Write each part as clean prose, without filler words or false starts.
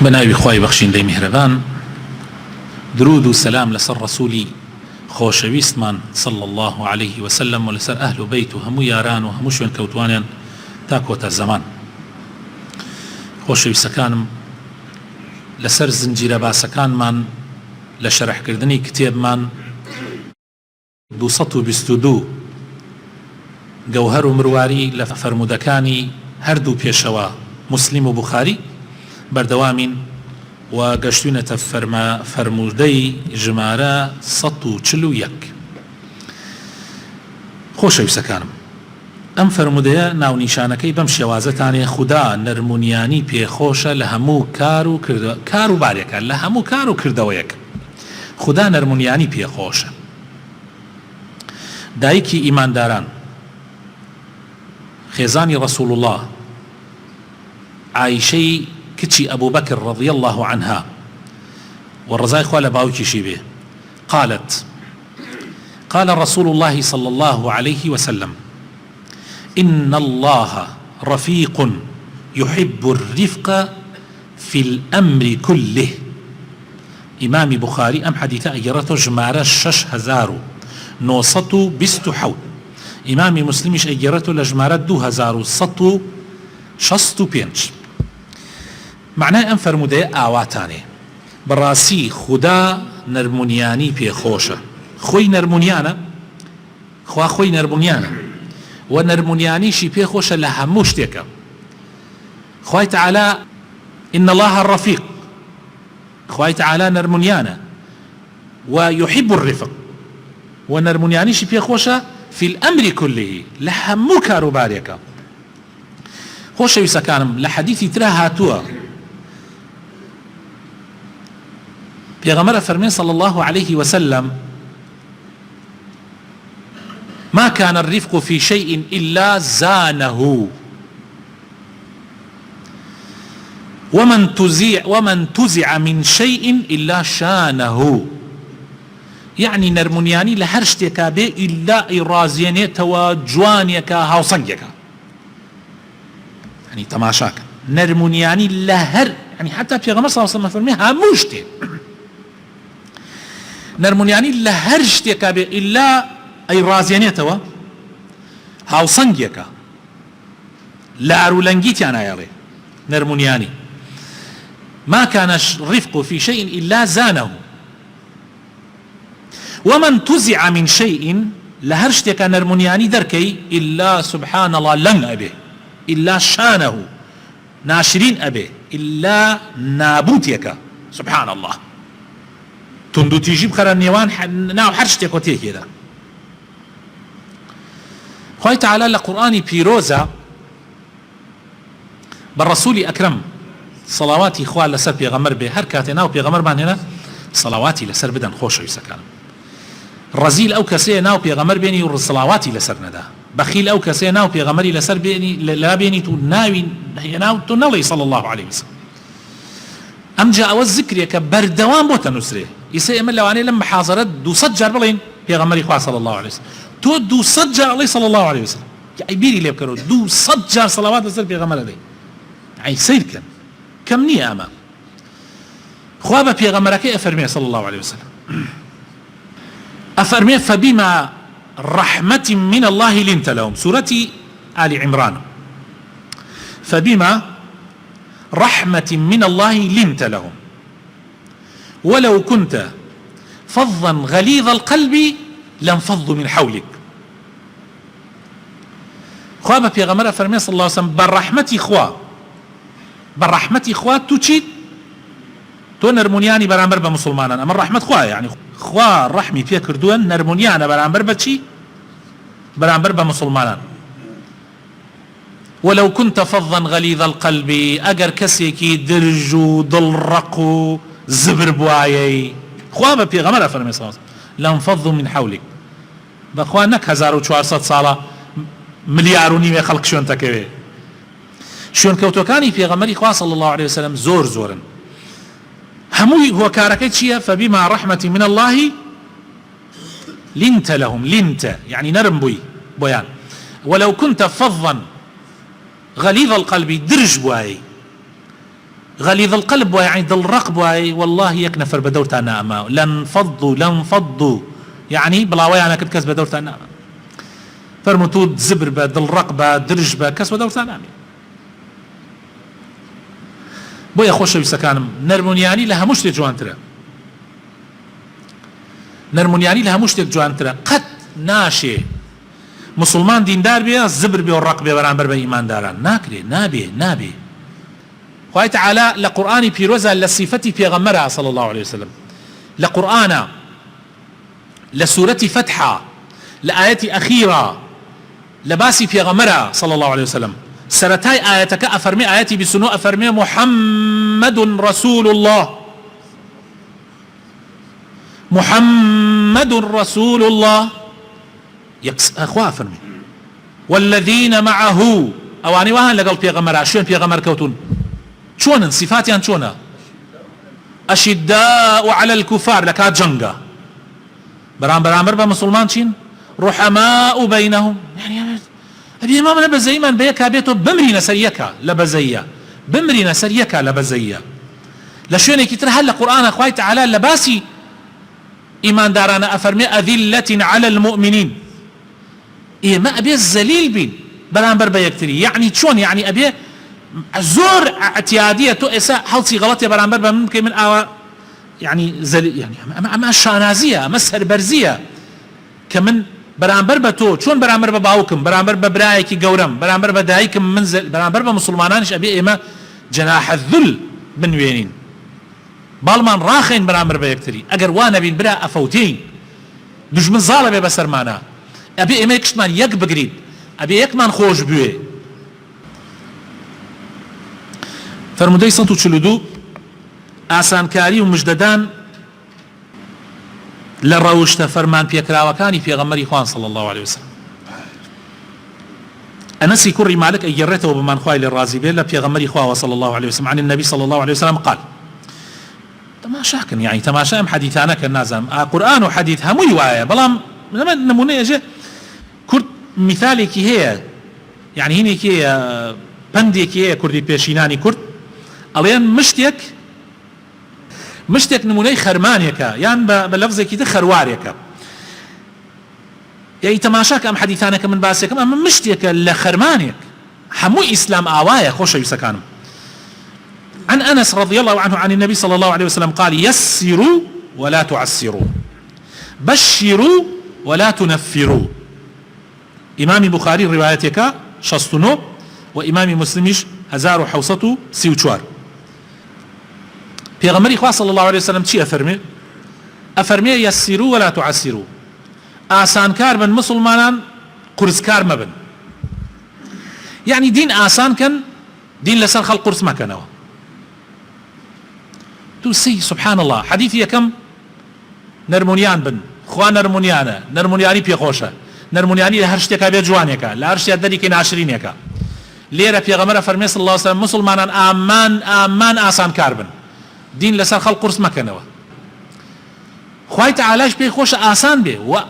بناوی خوای بەخشندەی میهرەبان، درود و سەلام لەسەر ڕەسوولی خۆشەویستمان صلی الله عليه وسلم و لەسەر ئەهل و بەیت و هەموو یاران و هەموو شوێن کەوتوانیان تا کۆتە زەمان. خۆشەویستەکانم، لەسەر زنجیرە باسەکانمان لە شەرحکردنی کتێبمان 222 گەوهەر و مرواری لە فەرمودەکانی هەردوو پێشەوە موسلیم و بوخاری بەردەوامین و گەشتوونەتە فەرمودەی ژمارە 141. خۆشەویستەکانم، ئەم فەرمودەیە ناونیشانەکەی بەم شێوازەتانێ: خوددا نەرمونیانی پێخۆشە لە هەموو کار و بارێکە، لە هەموو کار و کردەوەیەک. خوددا نەرمونیانی پێخۆشە. دایکی ئیمانداران، خێزانی ڕەسوول الله، عایشەی کچی ئەبوو بەکر رضی الله عنها و ڕزای خوا لە باوکیشی بێ، قالت: قال رسول الله صلى الله عليه وسلم: إن الله رفيق يحب الرفق في الأمر كله. إمام بخاري أم حديثة أجرته جمارة 6927. إمام مسلمش أجرته لجمارة 2165. معناه أم فرمودية آواتاني براسي خدا نرمونياني بي خوشة. خوي نرمونيانا خوا خوي نرمونيانا ونرمونياني شي بي خوشة لها مشتكة. خواي تعالى إن الله الرفيق، خواي تعالى نرمونيانا ويحب الرفق، ونرمونياني شي بي خوشة في الأمر كله، لها مكار باريكا. خوشة يسكانم لحديثي ترى هاتوا پیغمبر فرمین صلى الله عليه وسلم: ما كان الرفق في شيء إلا زانه، ومن تزع من شيء إلا شانه. يعني نرمونياني لهرشتك به إلا إرازينيت وجوانيك هاوصنجك، يعني تماشاك نرمونياني لهر، يعني حتى پیغمبر صلى الله عليه وسلم فرمي هموشتي نرمونياني لهر شتێکا بێ ئیلا ئەی ڕازێنێتەوە هاوسەنگێکە، لە ئاروولەنگیتیان ئایەڵێ نەرمونیانی. ما كان الرفق في شيء إلا زانه، ومن تزع من شيء لهر شتێکا نەرمونیانی دەرکەی إلا سبحان الله لەنگ ئەبێ، إلا شانه ناشرين أبي، إلا نابوتيك سبحان الله. تندو تيجي بخرا نيوان ناو حرشتك وتيه كده. خوي تعالى لقرآن بيروزا بالرسول أكرم صلواتي خوال لسر بيغمر به هر كاتنا وبيغمر بان هنا صلواتي لسر بدن خوش يسكن. رزيل أو كسي ناو بيغمر بيني والصلواتي لسر ندا، بخيل أو كسي ناو بيغمري لسر بيني لا بيني تناوي ناو تنالي صلى الله عليه وسلم. أم جاء الذكر يكبر دوام بوتا نسره يسي أمن لواني لما حاضرت 200 جار بلين بيغمري خواه صلى الله عليه وسلم، تو 200 جار عليه صلى الله عليه وسلم، يعني بيري ليه بكرو 200 جار صلوات لسر بيغمر عليه، يعني سير كم نية أمام خواه بيغمرك أفرمي صلى الله عليه وسلم. أفرمي: فبما رحمة من الله لنت لهم، سورة آل عمران. فبما رحمة من الله لنت لهم ولو كنت فظا غليظ القلب لانفضوا من حولك. خواه بيغمر فرمي صلى الله عليه وسلم: بالرحمة خواه تشيد تو نرمونياني برامبر بمسلمانا، أما الرحمة خواه يعني خواه الرحمي فيها كردوان نرمونيانا برامبر بتشي برامبر بمسلمانا. ولو كنت فظا غليظ القلب، أجر كسيكي درجو ضلرقو زبر بوايي خواه بيغمر فرمي صلى الله عليه وسلم لانفضوا من حولك. بخوانك 1400 ساڵە ملیار و نیمێ خەڵک شوێن تەکەوێ. شوێن کەوتەکانی پێغەمبەری خوا صلى الله عليه وسلم زۆرن. هەمووی هۆکارەکەی چییە؟ فبما رحمة من الله لنت لهم، لنت يعني نرم بووی بۆیان. ولو كنت فظا غليظ القلب درج بواي غليظ القلب يعني دل رقب والله يك نفر بدورتا ناما لن فضوا يعني بلاوي انا كنت كسب بدورتا ناما فرمتود زبر بدل رقبه درج بكسب بدورتا ناما بۆیە خۆشەویستەکانم نەرمونیانی لە هەموو شتێک جوانترە نەرمونیانی لە هەموو شتێک جوانترە قەت ناشێ مسلمان دیندار بێ زبر بێ و ڕق بێ بەرامبەر بە ئیمانداران ناکرێ نابێ خوای تەعالا لە قورئانی پیرۆزە لە سیفەتی پێغەمبەرە صلی الله عليه وسلم لە قورئانە لە سوورەتی فتحە لە ئاەتی ئەخیرە لە باسی پێغەمبەرە صلی الله عليه وسلم سرتاي آياتك أفرمي آياتي بسنو أفرمي محمد رسول الله محمد رسول الله أخوة أفرمي والذين معه أواني وهن لقل بيغمر شون بيغمر كوتون شون صفاتي شون أشداء على الكفار لكات جنگا برامبر بمسلمان شين رحماء بينهم يعني أبي إمام لبزي من بيك بيتو بمرينا سريكا لبزية بمرينا سريكا لبزية لشوني كتر هلا قرآن أخوي تعالى لباسي إيمان دارانا أفرمي أذلة على المؤمنين إيه ما أبي الزليل بين برامبر بيكتري يعني شون يعني أبي زور اعتيادية تؤسا حلصي غلط يا برامبر ممكن من يعني زليل يعني أما الشانازية مسهر برزية كمن برامبر بتو چون برامبر بباوكم برامبر ببرايكي قورم برامبر بدايكم منزل برامبر بمسلمانانش أبي إما جناح الذل من وينين بالمان راخين برامبر بيكتري أجر وانا بين برا أفوتين دجمن ظالم بسر معنا أبي إما يكشمان يك بقريب أبي يكمان خوش بوي فرمودي صنتو تشلدو آسان كاري ومجددان لروشت فرمان بيكراوكاني في غمري خوان صلى الله عليه وسلم أنسي كري مالك أن يرته بمن خوالي الرازي بيلا في غمري خواه صلى الله عليه وسلم عن النبي صلى الله عليه وسلم قال تماشاكن يعني تماشاهم حديثانا كالنازم قرآن وحديث همو يوايا بلام نمونه يجي كرد مثالي كي هي يعني هني كي بندي كي كردي بيشيناني كرد أليان مشتك نموني خرمانيكا يعني بلفظي كده خرواريكا يعني تماشاك أم حديثانك من باسيك أم مشتك لخرمانيك حمو إسلام آوايا خوش يسكانم عن أنس رضي الله عنه عن النبي صلى الله عليه وسلم قال يسروا ولا تعسروا بشروا ولا تنفروا إمام بخاري روايتك شستنو وإمام مسلمش هزار حوصته سيوچوار پیغمبری خواه صلی الله علیه وسلم چی افرمی یسروا ولا تعسروا آسان کار بن مسلمانان قرص کار مبن يعني دين آسان كان دين لسر خلق قرص ما كانوا تو سي سبحان الله حديثي كم نرمونيان بن خواه نرمونياني بيخوشة نرمونياني لهرشتك بيت جوانيكا لهرشتك داريك ناشرينيكا ليرة پیغمبر فرمي صلى الله عليه وسلم مسلمانان آمان آسان کار بن دين لسر خلق قرص مكانوا خوای تعالیش به خوش آسان به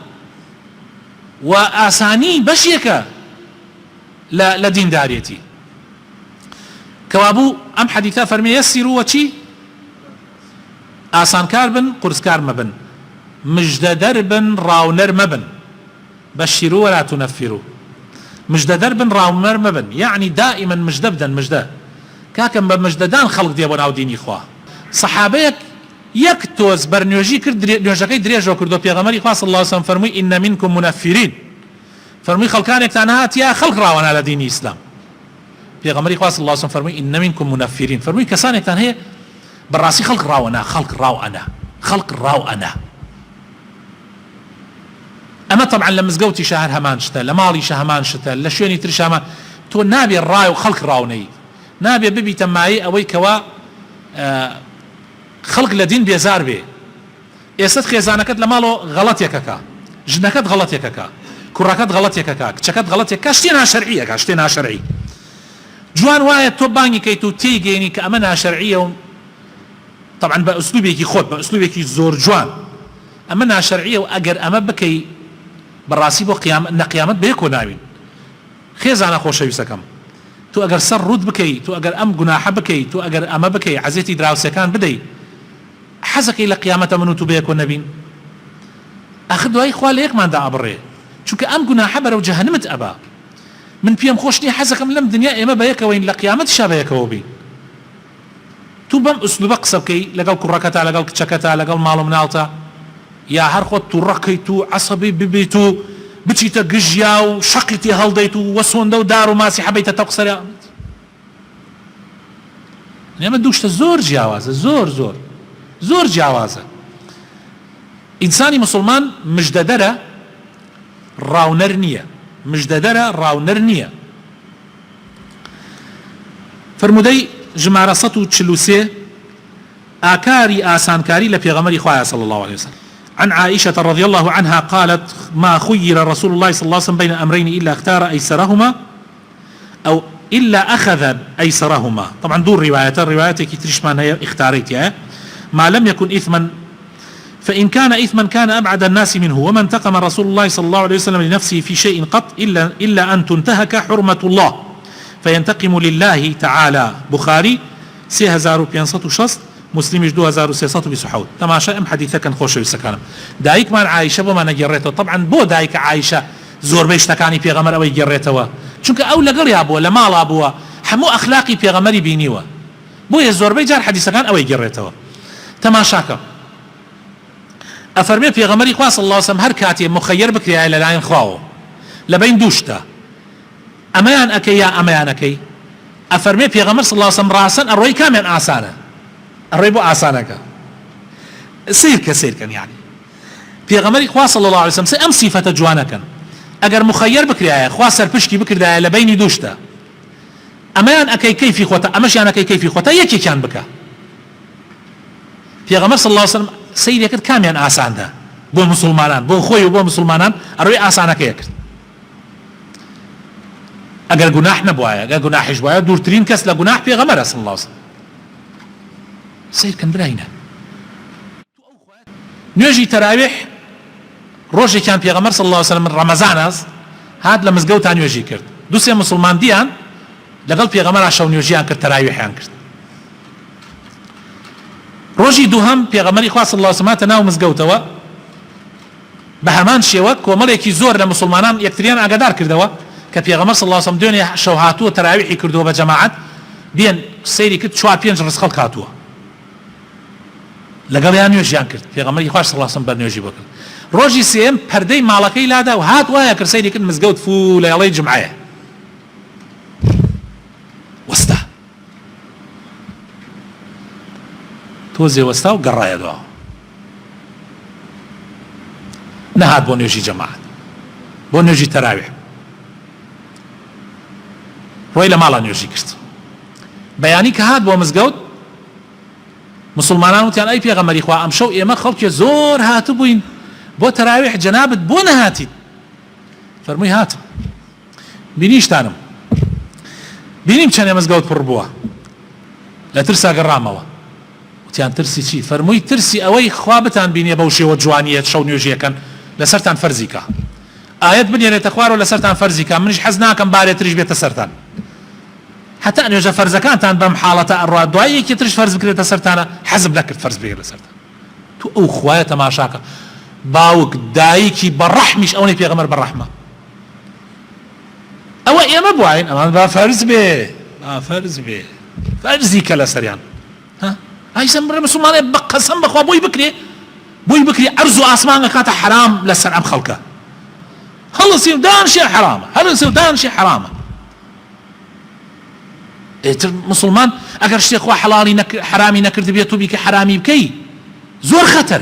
و آسانی بشيك لدين داريتي كوابو ام حديثا فرمي يسروا وشي آسان كار بن قرص كار مبن مجد درب راونر مبن بشروا ولا تنفروا مجد درب راونر مبن يعني دائما مجدبدا مجده كاكم بمجددان خلق ديابون او ديني خواه صحابيك يكتوز برنيوجي كرد نيوجاكي دريجو كردو بيغمري خاص الله وسلم فرمي إن منكم منفرين فرمي خلقانك تانهات يا خلق راونا على دين الإسلام بيغمري خاص الله وسلم فرمي إن منكم منفرين فرمي كسانك تانهي بالراسي خلق راونا أما طبعا لما زقوتي شهر همان شتا لمالي شهمان شتا لشويني ترش همان تو نابي الراي وخلق راوني نابي ببي تماعي أوي كوا خلق لدين بيزار بي ئێستت خێزانەکەت لە ماڵەوە غەڵەتێکەکە ژنەکەت غەڵەتێکەکە کوڕەکەت غەڵەتێکەکە کچەکەت غەڵەتێکەکە شتێ ناشەرعیەکە شتێ ناشەرعی جوان وایە تۆ بانگی کەیت و تێیگەینی کە ئەمە ناشەرعیە و طبعا بە ئوسلوبێکی خۆت بە ئوسلوبێکی زۆر جوان ئەمە ناشەرعیە و ئەگەر ئەمە بکەی بەڕاستی بۆ نەقیامەت بەیەکۆ ناوین خێزانە خۆشەویستەکەم تو ئەگەر سەر ڕوود بکەی تو ئەگەر ئەم گوناحە بکەی تو ئەگەر ئەمە بکەی عەزێتی دراوسەکان بدەی حەزەکەی لە قیامەتە من و تو بەیەکۆ نەبین ئاخر دوای خوا لە یەکماندا ئەبڕێ چونکە ئەم گوناحە بەرەو جەهەنمت ئەبا من پێم خۆش نییە حەزەکەم لەم دنیا ئێمە بەیەکەوەین لە قیامەتیشا بەیەکەوە بین تو بەم ئوسلوبە قسە بکەی لەگەڵ کوڕەکەتا لەگەڵ کچەکەتا لەگەڵ ماڵ و مناڵتە یا هەر خۆت تووڕەکەیت و عەسەبی ببیت و بچیتە گژیا و شەقیتی هەڵدەیت و وەسۆندە و دار و ماسی حەبەیتە تەو قسەریا ئێمە دوو شتە زۆر جیاوازە زۆر جیاوازە ئینسانی مسلمان مژدەدەرە ڕاونەر نییە فرمودەی ژمارە 143 ئاکاری ئاسانکاری لە پێغەمبەری خوایە صلی الله عليه وسلم عن عائشة رضي الله عنها قالت ما خير رسول الله صلى الله عليه وسلم بين أمرين إلا اختار أيسرهما أو إلا أخذ أيسرهما طبعا دور الروايات كي تريشمان هي اختاريتها ما لم يكن إثما فإن كان إثما كان أبعد الناس منه وما انتقم رسول الله صلى الله عليه وسلم لنفسه في شيء قط إلا أن تنتهك حرمة الله فينتقم لله تعالى بخاري 3560 مسلمش 2320 تماشا ام حديثه كان خوشوي سكانم دايك مان عائشه بما نجريته طبعا بو دايك عائشه زور بيشتكاني بيغمر او يجريته چونك او لقر يا ابو لما لا ابو حمو اخلاقي بيغمري بينيوا بو يزور بيجار حديثه كان او يجريته تماشاك افرمي بيغمري خاص صلى الله عليه وسلم هر كاتي مخير بكري الى لاين خواو لبين دوشتا امان اكيا امان اكي افرمي بيغمر صلى الله عليه وسلم راسا الروي كامل اسانه الريبو آسانك سير كان يعني پێغەمبەری خوا صلی الله عليه وسلم ئەم صفەتە جوانەکەن ئەگەر مخەیر بکرایە خوا سەرپشکی بکردایە لە بینی دووشتە ئەمەیان ئەکەی کەیفی خۆتە ئەمەشیان ئەکەی کەیفی خۆتە یەکێکیان بکە پێغەمبەر صلی الله عليه وسلم سەیرێکرد کامیان ئاساندا بۆ مسلمانان بۆ خۆی و بۆ مسلمانان ئەڕۆی ئاسانەکەیە کرد ئەگەر گوناح نەبوایە ئەگەر گوناحیش بوایە دوورترین کەس لە گوناح پێغەمبەرە صلی الله عليه وسلم سير كان براينا نيجي تراويح روجي كان بيغمر صلى الله عليه وسلم من رمضان هاد لما زقوت عن يجي كرت دوسيا مسلمان ديان لقل بيغمر عشان يجي كرت تراويح عن كرت روجي دوهم بيغمر إخوة صلى الله عليه وسلم تناو مزقوتوا بهمان شيوك وملكي زور لمسلمان يكتريان أقدار كردوا كبيغمر صلى الله عليه وسلم دنيا شوهاتو تراويحي كردوا بجماعات ديان سيري كرت شوار بينج رزقل كاتوا لەگەڵ یان نوێژیان کرد پێغەمبەری خوا صلی الله علیه وسلم بەرنوێژی بۆ کرد ڕۆژی سێم پەردەی ماڵەکەی لادا و هات وایە کرد سەیری کرد مزگەوت فوو لەیڵەی جمعەیە وەستا تۆزێ وەستا و گەڕایە دواوە نەهات بۆ نوێژی جەماعەت بۆ نوێژی تەراویح ڕۆی لە ماڵە نوێژی کرد بەیانی کە هات بۆ مزگەوت مسلمانان وتیان ئەی پێغەمبەری خوا ئەم شەو ئێمە خەڵکی زۆر هاتوبووین بۆ تەراویح جەنابەت بۆ نەهاتیت فەرمووی هاتم بینیشتانم بینیم چەندێ مزگەوت پڕ بووە لە ترسا گەڕامەوە وتیان ترسی چی فەرمووی ترسی ئەوەی خوا بتان بینێ بەو شێوە جوانیەت شەو نوێژیەکەن لەسەرتان فەرزی کە ئاەت بنێرێتە خوارەوە لەسەرتان فەرزی کە منیش حەز ناکەم بارێتریش بێتە سەرتان حتى أن يوجد فرز كانت بم حالة الراد دعائي كي ترش فرز بكرة سرتانا حزب لك فرز بكرة سرتانا تو أو خوايا ما شاكا باوك دايكي بالرحمش أوني في غمر بالرحمة أو يا ما بوعين أما فرز به فرزي كلا سريان ها هاي سمر مسلمان بقى سم بخوا بوي بكري أرزو أسمان كانت حرام لسر أم خلقه هل يصير دان شيء حرام مسلمان اگر شيخ وحلالي حرامي نكرد بيتو بك حرامي بكي زور خطر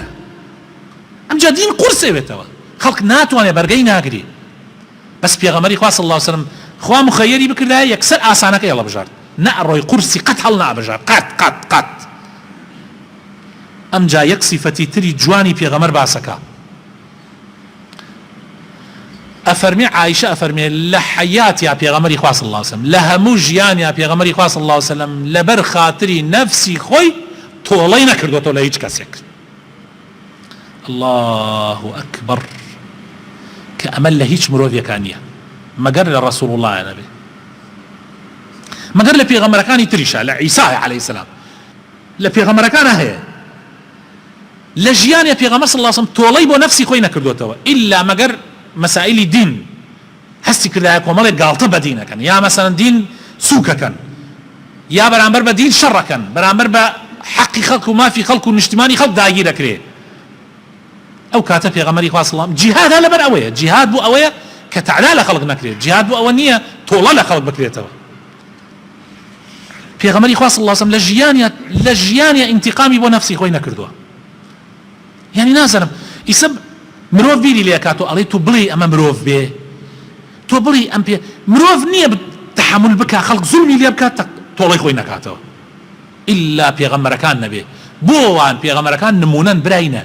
ام جادين قرصه بيتوا خلق ناتوانه برغي ناغري بس بيغمري خوا صلى الله عليه وسلم خوا مخيري بكردا يكسر اسانك يلا بجار نعروي قرصي قد حلنا بجار قد ام جا يكسفتي تري جواني بيغمر باسكا أفرمي عائشة أفرمي لحياتي يا بيغمري خوا صلى الله عليه وسلم لهموجيان يا بيغمري خوا صلى الله عليه وسلم لبر خاطري نفسي خوي طولي نكردو طولي هيج كاسيك الله أكبر كأمل هيج مروفيا كانية ما قال رسول الله يا نبي مەگەر لە پێغەمبەرەکانی تریشە لە عیسای عەلەیهی السەلام لە پێغەمبەرەکانە هەیە لە ژیانی پێغەمبەر صلی الله علیه وسلم تۆڵەی بۆ نەفسی خۆی نەکردوتەوە ئیلا مەگەر مەسائلی دین هەستی کردایە کۆمەڵێک گاڵتە بە دینەکەن یا مەسەلەن دین سووکەکەن یا بەرامبەر بە دین شەڕەکەن بەرامبەر بە حەقی خەڵک و مافی خەڵک و نیشتیمانی خەڵک داگیر دەکرێ ئەو کاتە پێغەمبەری خوا صلی الله علیه وسلم جیهاد لەبەر ئەوەیە جیهاد بوو ئەوەیە کە تعدا لە خەڵک نەکرێت جیهاد بوو ئەوە نییە تۆڵە لە خەڵک بکرێتەوە پێغەمبەری خوا صلی الله علیه وسلم لە ژیانیا انتقامی بۆ نەفسی خۆی نەکردووە یعنی نازانم ئیسە مرۆڤ بیری لێ کاتۆ ئەڵێ تو بڵێ ئەمە مرۆڤ بێ تۆ بڵێ ئەم پێ مرۆڤ نییە تحمل بکە خەڵک زوڵمی لێ بکات تۆڵەی خۆی نەکاتەوە ئللا پێغەمبەرەکان نەبێ بۆوان پێغەمبەرەکان نمونەن براینە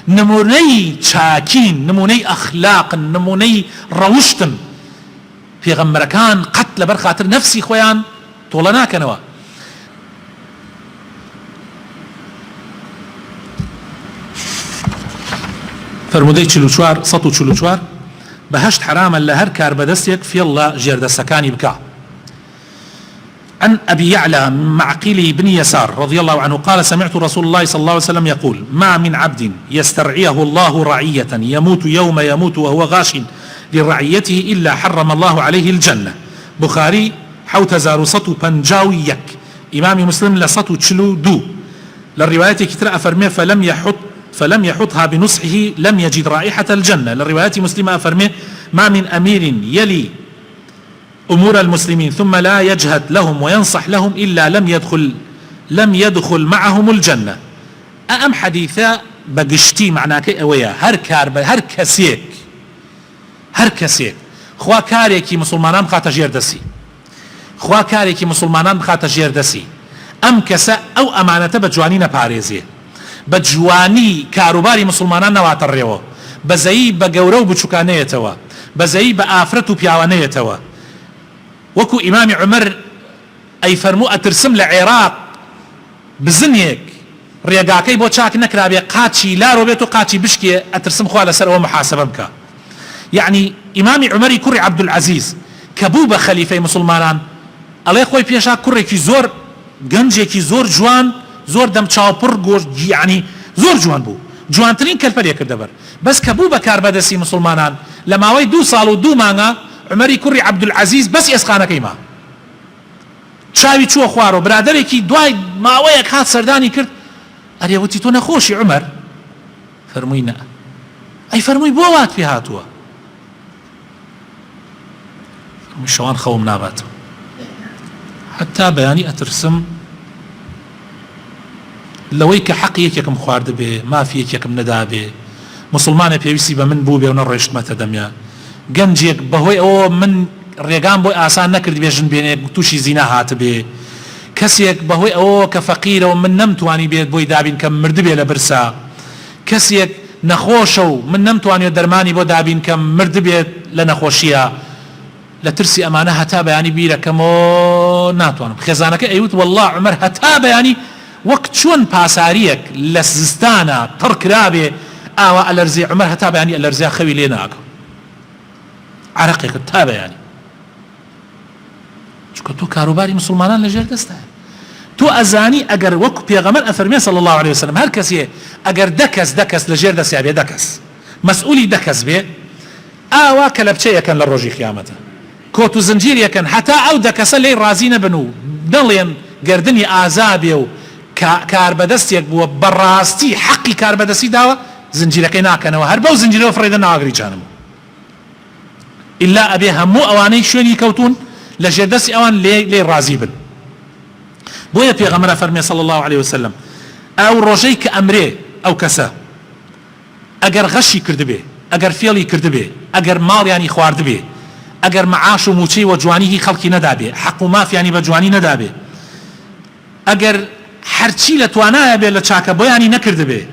نمونەی چاکین نمونەی ئەخلاقن نمونەی ڕەوشتن پێغەمبەرەکان قەت لەبەر خاتر نەفسی خۆیان تۆڵە ناکەنەوە فرمودەی 144 بەهەشت حرامە لە هەر کار بەدەستێک فێڵ لە ژێردەستەکانی بکە عن أبي يعلى معقل بن يسار رضي الله عنه قال سمعت رسول الله صلى الله عليه وسلم يقول ما من عبد يسترعيه الله رعية يموت يوم يموت وهو غاش لرعيته إلا حرم الله عليه الجنة بخاري حوت زارصة بنجاويك إمام مسلم لصة تشلو دو للرواية كترى أفرمي فلم يحطها بنصحه لم يجد رائحة الجنة للرواية مسلمة أفرمي ما من أمير يلي أمور المسلمين ثم لا يجهد لهم وينصح لهم إلا لم يدخل معهم الجنة أم حديثا بقشتي معناك أويا هر كسيك خوا كاريكي مسلمانان بخاطر جير دسي خوا كاريكي مسلمانان بخاطر جير دسي أم كسا أو أمانة بجوانين باريزي بجواني كاروباري مسلمانان نواتر ريو بزي بقورو بچوكانيتوا بزي بآفرتو بياوانيتوا وكو إمام عمر أي فرمو أترسم لعراق بزنيك ريقاكي بو چاك نكرابي قاتشي لا روبيتو قاتشي بشكي أترسم خوالة سر ومحاسبة بك يعني إمام عمري كري عبد العزيز كبوبة خليفة مسلمان الله يخوي بيشا كري كي زور گنجي كي زور جوان زور دم چاوپر گوش يعني زور جوان بو جوان ترين كالفر يكر دبر بس كبوبة كاربدسي مسلمانان لما وي 2 سال و 2 مانگا عمری کوڕی عەبدولعەزیز بەس ئێسخانەکەی ما چاوی چووە خوارەوە برادەرێکی دوای ماوەیەک هات سەردانی کرد ئەرێ وتی تۆ نەخۆشی عومەر فەرمووی نە ئەی فەرمووی بۆ وات پێ هاتووە فەرمووی شەوان خەوم ناباتەوە حتا بەیانی ئەترسم لەوەی کە حەق یەکێکم خوارد بێ مافی یەکێکم نەدا بێ مسلمانە پێویستی بە من بوو بێ و نەڕۆیشتمەتە دەمیا گەنجێک بەهۆی ئەوە من ڕێگام بۆی ئاسان نەکرد بێژن بێنێ تووشی زینا هات بێ کەسێک بەهۆی ئەوە کە فەقیرە و من نەمتوانی بێت بۆی دابین کە مرد بێ لە برسا کەسێک نەخۆشە و من نەمتوانێت دەرمانی بۆ دابین کە مرد بێت لە نەخۆشیە لە ترسی ئەمانە هەتا بەیانی بیرەکەمەوە ناتوانم خێزانەکە ئەیوت والله عمەر هەتا بەیانی وەک چۆن پاساریەک لە زستانە تڕ کرابێ ئاوا ئەلەرزی عمەر هەتا بەیانی ئەلەرزیا خەوی لێ ناکە عرقێک تا بەیانی چونکە تۆ کاروباری مسلمانان لەژێر دەستە تۆ ئەزانی ئەگەر وەکو پێغەمبەر ئەفەرمێ صلی الله عليه وسلم هەر کەسێ ئەگەر دەکەس لەژێر دەستیا بێ دەکەس مەسئولی دەکەس بێ ئاوا کەلەپچەیەکەن لە ڕۆژی قیامەتە کۆت و زنجیرێکن هەتا ئەو دەکەسە لێی ڕازی نەبن و دەڵێن گردنی ئازا بێ و کاربەدەستێک بووە بەڕاستی حەقی کاربەدەستی داوە زنجیرەکەی ناکەنەوە هەر بەو زنجیرەوە فڕێدە ناوەگری جانم إلا أبي همو أواني شوني كوتون لجدسي أوان لي رازي بن بويا بيغمرا فرمي صلى الله عليه وسلم أو رجيك أمري أو كسا أجر غشي كرد بي أجر فيلي كرد بي أجر مال يعني خوارد بي أجر معاش وموتي وجوانيه خلقي ندابي حق ما في يعني بجواني ندابي أجر حرشي لتوانا بي لتشاكا بو يعني نكرد بي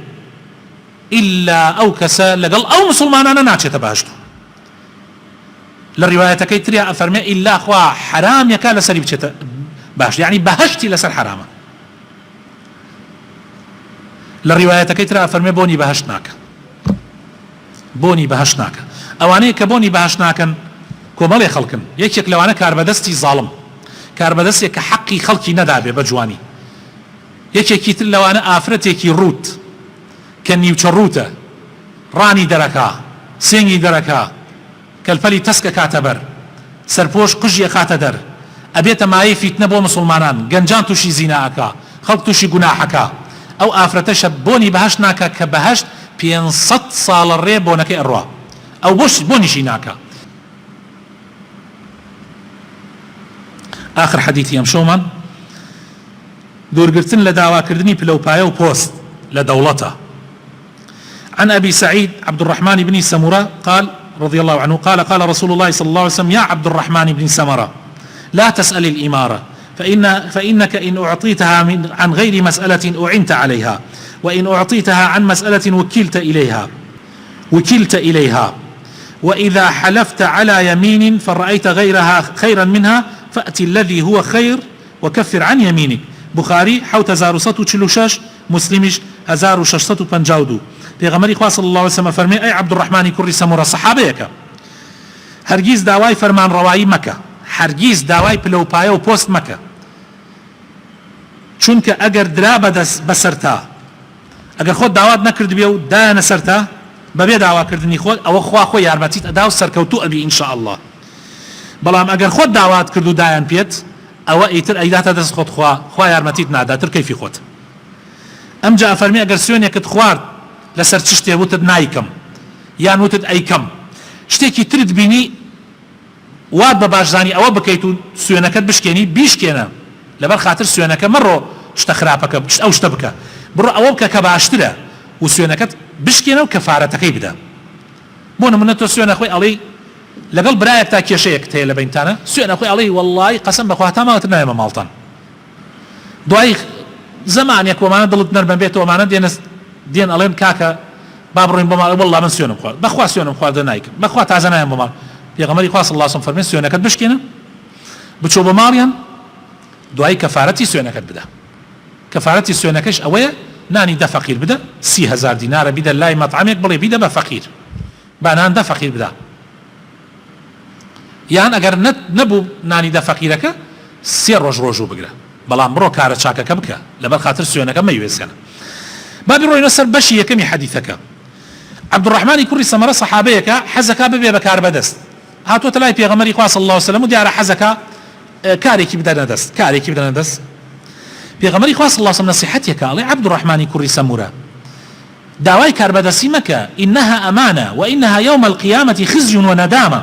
إلا أو كسا لقل أو مسلمان أنا ناتشي تباشتو للرواية كيتريا أفرمي إلا أخوا حرام يكا لسري بچێتە باش يعني بهشتي لسر حرامة للرواية كيتريا أفرمي بوني بهشت ناكا أواني كبوني بهشت ناكن كومالي خلقن يكيك لوانا كاربدستي ظالم کاربەدەستێک کە حەقی خەڵکی نەدابێ بە جوانی. یەکێکی تر لەوانە ئافرەتێکی ڕوت کە نیوچە ڕوتە، ڕانی دەرەکا، سێنگی دەرەکا، کەلپەلی تەسکە کاتە بەر، سەرپۆش قژیە خاتە دەر، ئەبێتە مایەی فیتنە بۆ مسلمانان، گەنجان تووشی زیناکە، خەڵک تووشی گوناحەکە. ئەو ئافرەتەشە بۆنی بەهەشت ناکە کە بەهەشت 500 ساڵە ڕێ بۆنەکەی ئەڕوا، ئەو بۆنیشی ناکە. آخر حديثي أم شومان دوورگرتن لە داواکردنی پلەپایە و پۆست لە دەوڵەتە. عن أبي سعيد عبد الرحمن بن سمرة قال رضي الله عنه قال رسول الله صلى الله عليه وسلم يا عبد الرحمن بن سمرة لا تسأل الإمارة فإنك إن أعطيتها عن غير مسألة أعنت عليها، وإن أعطيتها عن مسألة وكلت إليها، وإذا حلفت على يمين فرأيت غيرها خيرا منها فأتي الذي هو خير وكفر عن يمينك. بخاري حوت 1146، مسلمش 1652. پیغمبری خوا صلی الله علیه وسلم فرمی ای عبد الرحمن کوڕی سەمورە سەحابەیەکە هەرگیز داوای فەرمان ڕەوایی مەکە، هەرگیز داوای پلەپایە و پۆست مەکە، چونکە ئەگەر درا بەسەرتا، ئەگەر خۆت داوات نەکرد بێ و دایانە سەرتا بەبێ داواکردنی خۆت، ئەوە خوا خۆی یارمەتیت ئەدا و سەرکەوتوو ئەبی ئینشاء الله. بەڵام ئەگەر خۆت داوات کرد و دایان پێت، ئەوە ئیتر ئەیداتە دەست خۆت، خوا یارمەتیت ناداتر کەیفی خۆت. ئەمجا فەرمی ئەگەر سوێنێکت خوارد لەسەر چ شتێ وتت نایکەم یان وتت ئەیکەم، شتێکی ترت بینی وات بە باشزانی ئەوە بکەیت و سوێنەکەت بشکێنی بیشکێنە، لەبەر خاتر سوێنەکە مەڕۆ شتە خراپەکە ئەو شتە بکە، بڕۆ ئەوە بکە کە باشترە و سوێنەکەت بشکێنە و کەفارەتەکەی بدە. بۆ نمونە تۆ سوێنە خۆی ئەڵێی لەگەڵ برایەک تا کێشەیەک هەیە لە بینتانە، سوێنە خۆی ئەڵێی وەڵڵی قەسەم بەخوا تا ماوەتر نایەمە ماڵتان، دوای زەمانێک وەمانە دڵت نەرمە بێت و ئەمانە دێن ئەڵێن کاکە با بڕۆین بۆ ماڵ، وەڵڵا من سوێنم خوارد، بەخوا سوێنم خواردە نایکەم، بەخوا تازە نایەم بۆ ماڵ. پێغەمبەری خوا صلی الله علیه و سلم فەرمێ سوێنەکەت بشکێنە بچۆ بۆ ماڵیان، دوای کەفارەتی سوێنەکەت بدە. کەفارەتی سوێنەکەش ئەوەیە نانی دە فەقیر بدە، 30,000 دینارە بیدە لای مەطعەمێک بڵێ بیدە بە فەقیر، با نان دە فەقیر بدە. یان ئەگەر نەبوو نانی دە فەقیرەکە 3 ڕۆژ ڕۆژوو بگرە، بەڵام بڕۆ کارە چاکەکە بکە لەبەر خاتر سوێنەکە مەیوێسێنە. بابی ڕۆینە سەر بەشی یەکەمی حەدیثەکە. عەبدوڕەحمانی کوڕی سەمەرە سەحابەیەکە حەزەکە ببێ بە کاربەدەست، هاتووەتە لای پێغەمبەری خوا صلی الله علیه و سلم و دیارە حەزەکە کارێکی بدەنە دەست. پێغەمبەری خوا صلی الله علیه و سلم نصیحەتێکە ئەڵێ عەبدوڕەحمانی کوڕی سەمورە داوای کاربەدەستی مەکە، ئینەها ئەمانە وئینەها یەومە القیامەتی خزی وەنەدامە.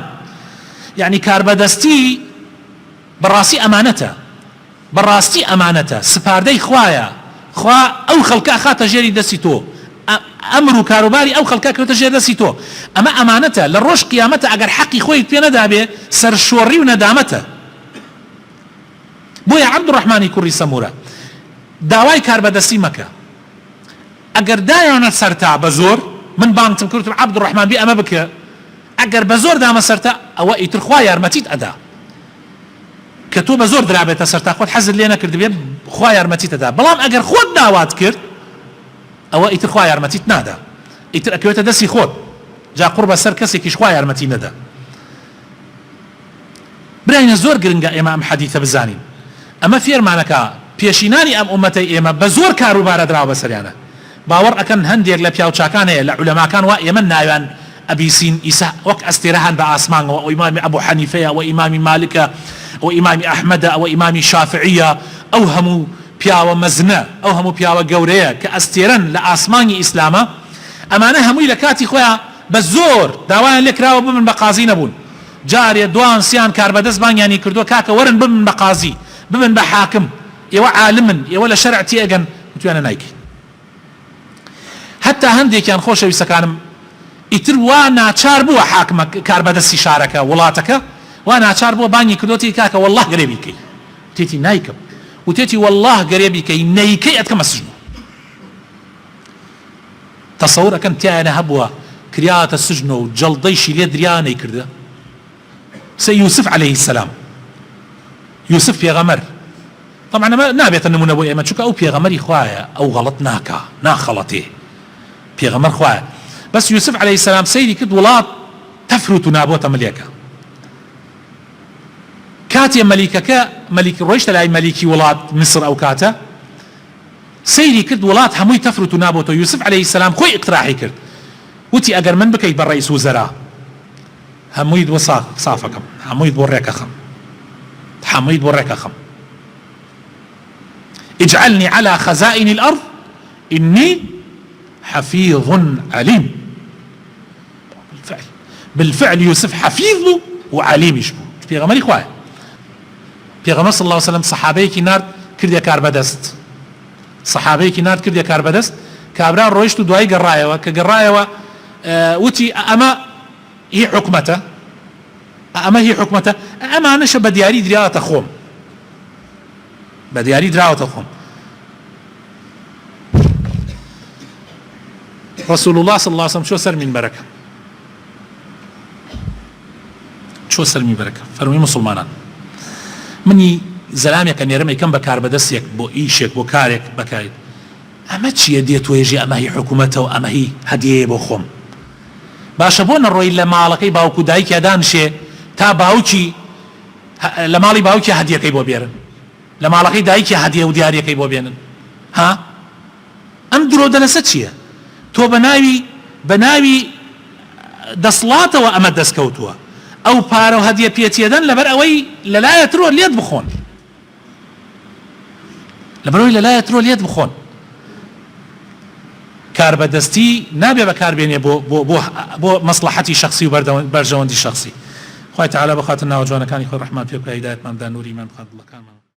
یعنی کاربەدەستی بەڕاستی ئەمانەتە، سپاردەی خوایە، خوا ئەو خەڵکە خاتە ژێری دەستی تۆ، ئەمر و کاروباری ئەو خەڵکە کەوتە ژێر دەستی تۆ، ئەمە ئەمانەتە لە ڕۆژ قیامەتە ئەگەر حەقی خۆی پێ نەدابێ سەرشۆڕی و نەدامەتە. بۆیە عەبدوڕەحمانی کوڕی سەمورە داوای کاربەدەستی مەکە، ئەگەر دایانە سەرتا بە زۆر، من بانگتم کردم عەبدوڕەحمان بێ ئەمە بکە، ئەگەر بە زۆر دامە سەرتا ئەوە ئیتر خوا یارمەتیت ئەدا، کە تۆ بە زۆر درابێتە سەرتا خۆت حەزت لێ نەکرد بێ خوا یارمەتیت ئەدا. بەڵام ئەگەر خۆت داوات کرد ئەوە ئیتر خوا یارمەتیت نادا، ئیتر ئەکەوێتە دەستی خۆت، جا قوڕ بەسەر کەسێکیش خوا یارمەتی نەدا. براینە زۆر گرنگە ئێمە ئەم حەدیثە بزانین، ئەمە فێرمانەکە پێشینانی ئەم ئومەتەی ئێمە بە زۆر کاروبارە دراوە بەسەریانە. باوەڕ ئەکەن هەندێک لە پیاوچاکان هەیە لە عولەماکان وا ئێمە ناویان ئەبیسین ئیسا وەک ئەستێرەهان بە ئاسمانەوە، ئەو ئیمامی ئەبوو حەنیفەیە، ئەو ئیمامی مالکە، ئەو ئیمامی ئەحمەدە، ئەو ئیمامی شافعیە، ئەو هەموو پیاوە مەزنە، ئەو هەموو پیاوە گەورەیە کە ئەستێرەن لە ئاسمانی ئیسلامە، ئەمانە هەمووی لە کاتی خۆیان بە زۆر داوایان لێکراوە بمن بە قازی نەبوون. جارێ دوان سیان کاربەدەست بانگیانی کردووە کاکە وەرن بمن بە قازی، بمن بە حاکم، ئێوە عالمن، ئێوە لە شەرع تێگەن، وتوانە نایکەین. هەتا هەندێکیان خۆشەویستەکانم ئیتر وا ناچار بووە حاکمە کاربەدەستی شارەکە وڵاتەکە وا ناچار بووە بانگی کردوتی کاکە وەڵڵاه گەرێبی بکەی، تێتی نایکەم، و تێتی وەڵڵاه گەرێبی بکەی نەیکەی ئەتکەمە سژن. تەسەوور ئەکەن تیانە هەبووە کریاتە سژن و جەڵدەیشی لێ دریانەی کردە. سە یوسف عەلەیهی سەلام، یوسف پێغەمەر، طبعا نابێتە نمونە بۆ ئێمە چونکە ئەو پێغەمەری خوایە، ئەو غەڵەت ناکا، ناخەڵەتێ، پێغەمەر خوایە. بەس یوسف عەلەیهی سەلام سەیری کرد وڵات تەفروت و نابۆتە ملێکە. کاتێ مەلیک ڕۆیشتە لای مەلیکی وڵات میسر ئەو کاتە سەیری کرد وڵات هەمووی تەفروت و نابۆتەوە یوسف عەلەیهی سەلام خۆی اقتراحی کرد وتی ئەگەر من بکەیت بە ڕەئیس وزەرا هەموویت بۆ سافەکەم هەموویت بۆ ڕێکەخەم هەموویت بۆ ڕێکەخەم اجعلني على خزائن الأرض إني حفيظ عليم. بالفعل يوسف حفيظ وعليم يشبه في غمر إخوة في غمر صلى الله عليه وسلم صحابي كنار كرديا كاربدست صحابي كنار كرديا كاربدست كابران رويشتو دواي قرايوا كقرايوا وتي أما هي حكمته أما أنا شب دياري دريات أخوم بدياري دراوة أخوم. رسول الله صلى الله عليه وسلم شو سر من بركة شو سر من بركة فرمي مسلمان مني زلامي كان يرمي كم بكار بدسيك بو إيشك بو كارك بكايد أما تشي ديت ويجي أما هي حكومته وأما هي هديه بو خوم باشا بونا الروي لمالكي باوكو دايك يدانشي تا باوكي لمالي باوكي هديه كي بو بيرن لمالكي دايك هديه ودياري كي بو بيرن ها أم درو دلسة چيه تو بناوي دەسڵاتەوە ئەمە دەستکەوتووە ئەو پارە و هەدیە پێچێدەن لەبەر ئەوەی لەلایەترۆ لێت بخۆن لەبەرەوەی لەلایەترۆ لێت بخۆن کاربەدەستی نابێ بەکاربێنێ بۆ مەسلحەتی شخصی و بەرژەوەندی شخصی. خوای تەعالی بەخاتر ناوە جوانەکانی خۆی ڕەحمان پێ بکە هیدایەتمان بدا نووری ئیمان بخات دڵەکانمان